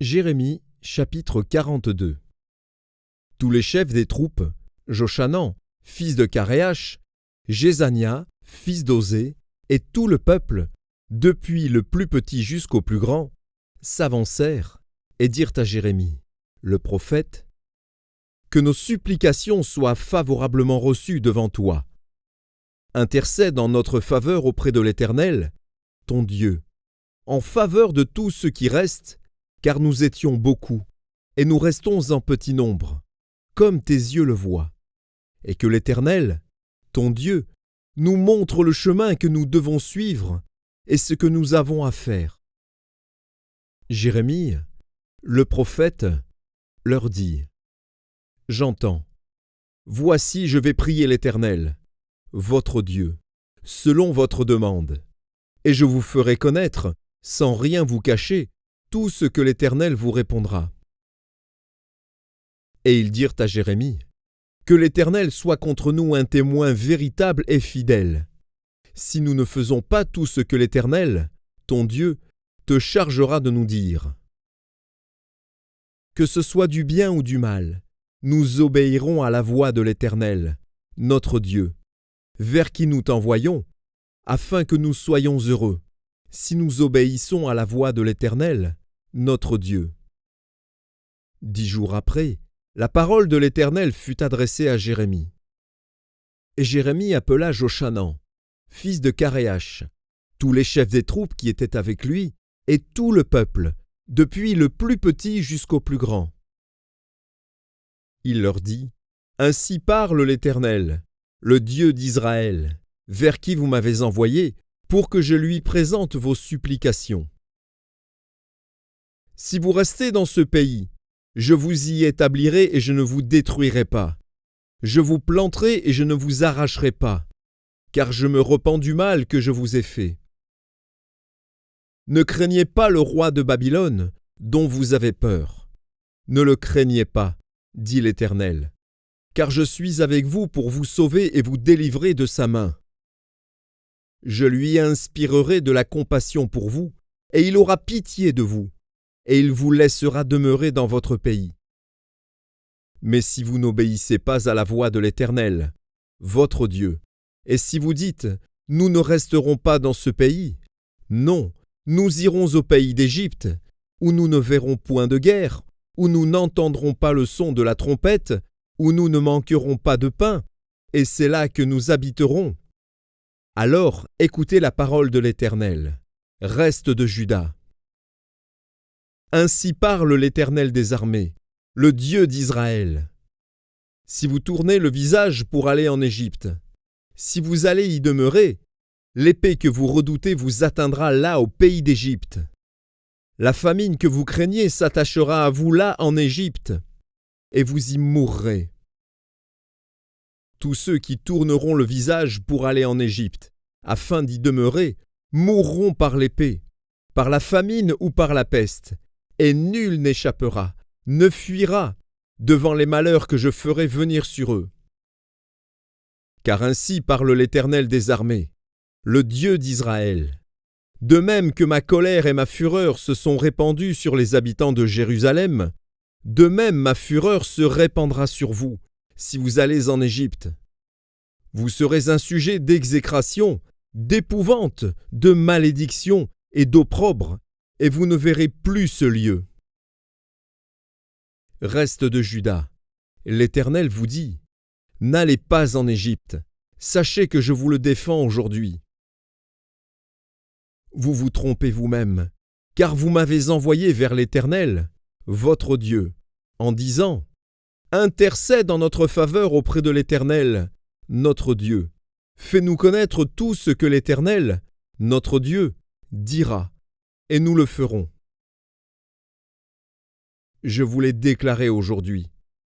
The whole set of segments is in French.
Jérémie, chapitre 42. Tous les chefs des troupes, Jochanan, fils de Karéach, Jézania, fils d'Osée, et tout le peuple, depuis le plus petit jusqu'au plus grand, s'avancèrent et dirent à Jérémie, le prophète, « Que nos supplications soient favorablement reçues devant toi. Intercède en notre faveur auprès de l'Éternel, ton Dieu, en faveur de tous ceux qui restent, car nous étions beaucoup, et nous restons en petit nombre, comme tes yeux le voient, et que l'Éternel, ton Dieu, nous montre le chemin que nous devons suivre et ce que nous avons à faire. » Jérémie, le prophète, leur dit, « J'entends. Voici, je vais prier l'Éternel, votre Dieu, selon votre demande, et je vous ferai connaître, sans rien vous cacher, tout ce que l'Éternel vous répondra. » Et ils dirent à Jérémie, « Que l'Éternel soit contre nous un témoin véritable et fidèle, si nous ne faisons pas tout ce que l'Éternel, ton Dieu, te chargera de nous dire. Que ce soit du bien ou du mal, nous obéirons à la voix de l'Éternel, notre Dieu, vers qui nous t'envoyons, afin que nous soyons heureux, si nous obéissons à la voix de l'Éternel, notre Dieu. » 10 jours après, la parole de l'Éternel fut adressée à Jérémie. Et Jérémie appela Jochanan, fils de Karéach, tous les chefs des troupes qui étaient avec lui, et tout le peuple, depuis le plus petit jusqu'au plus grand. Il leur dit, « Ainsi parle l'Éternel, le Dieu d'Israël, vers qui vous m'avez envoyé, pour que je lui présente vos supplications. Si vous restez dans ce pays, je vous y établirai et je ne vous détruirai pas. Je vous planterai et je ne vous arracherai pas, car je me repens du mal que je vous ai fait. Ne craignez pas le roi de Babylone, dont vous avez peur. Ne le craignez pas, dit l'Éternel, car je suis avec vous pour vous sauver et vous délivrer de sa main. Je lui inspirerai de la compassion pour vous, et il aura pitié de vous, et il vous laissera demeurer dans votre pays. Mais si vous n'obéissez pas à la voix de l'Éternel, votre Dieu, et si vous dites « Nous ne resterons pas dans ce pays », non, nous irons au pays d'Égypte, où nous ne verrons point de guerre, où nous n'entendrons pas le son de la trompette, où nous ne manquerons pas de pain, et c'est là que nous habiterons. Alors écoutez la parole de l'Éternel, reste de Juda. Ainsi parle l'Éternel des armées, le Dieu d'Israël. Si vous tournez le visage pour aller en Égypte, si vous allez y demeurer, l'épée que vous redoutez vous atteindra là au pays d'Égypte. La famine que vous craignez s'attachera à vous là en Égypte, et vous y mourrez. Tous ceux qui tourneront le visage pour aller en Égypte, afin d'y demeurer, mourront par l'épée, par la famine ou par la peste, et nul n'échappera, ne fuira, devant les malheurs que je ferai venir sur eux. Car ainsi parle l'Éternel des armées, le Dieu d'Israël. De même que ma colère et ma fureur se sont répandues sur les habitants de Jérusalem, de même ma fureur se répandra sur vous, si vous allez en Égypte. Vous serez un sujet d'exécration, d'épouvante, de malédiction et d'opprobre, et vous ne verrez plus ce lieu. Reste de Juda, l'Éternel vous dit, n'allez pas en Égypte, sachez que je vous le défends aujourd'hui. Vous vous trompez vous-même, car vous m'avez envoyé vers l'Éternel, votre Dieu, en disant, intercède en notre faveur auprès de l'Éternel, notre Dieu. Fais-nous connaître tout ce que l'Éternel, notre Dieu, dira, et nous le ferons. Je vous l'ai déclaré aujourd'hui,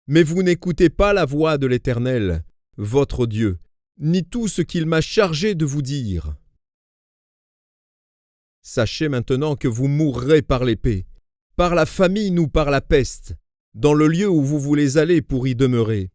mais vous n'écoutez pas la voix de l'Éternel, votre Dieu, ni tout ce qu'il m'a chargé de vous dire. Sachez maintenant que vous mourrez par l'épée, par la famine ou par la peste, dans le lieu où vous voulez aller pour y demeurer.